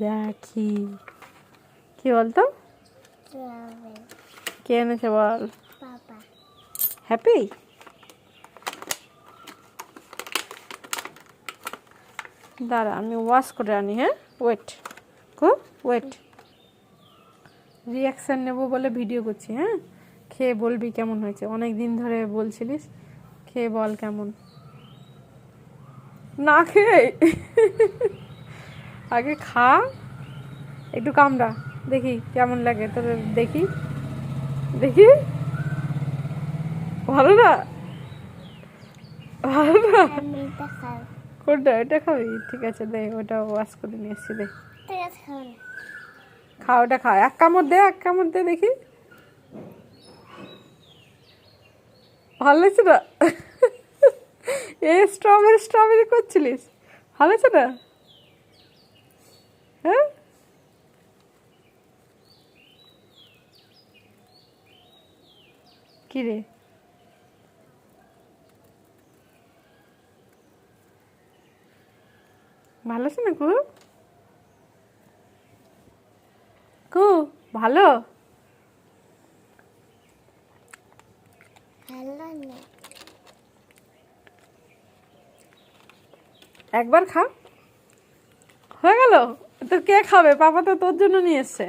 দেখি কি বলতো, কে এনেছে বল? হ্যাপি। দাঁড়া আমি ওয়াশ করে আনি। হ্যাঁ ওয়েট ওয়েট, রিয়াকশান নেবো বলে ভিডিও করছি। হ্যাঁ খেয়ে বলবি কেমন হয়েছে, অনেক দিন ধরে বলছিলিস, খেয়ে বল কেমন। না খেয়ে আগে খা, একটু কামড়া দেখি কেমন লাগে তোর, দেখি দেখি। ভালো না? ভালো না? কোনটা? এটা খাবি? ঠিক আছে দে, ওটা ওয়াশ করে নিয়ে এসছি, দে খা, ওটা খা, এক কামড় দে দেখি। ভালো লাগছে না? এ স্ট্রবেরি করছিলিস, ভালো লাগছে না? হ্যাঁ কি রে, ভালো আছে না খুব? খুব ভালো। একবার খা, হয়ে গেল। তো কে খাবে? পাপা তো তোর জন্য নিয়ে এসছে।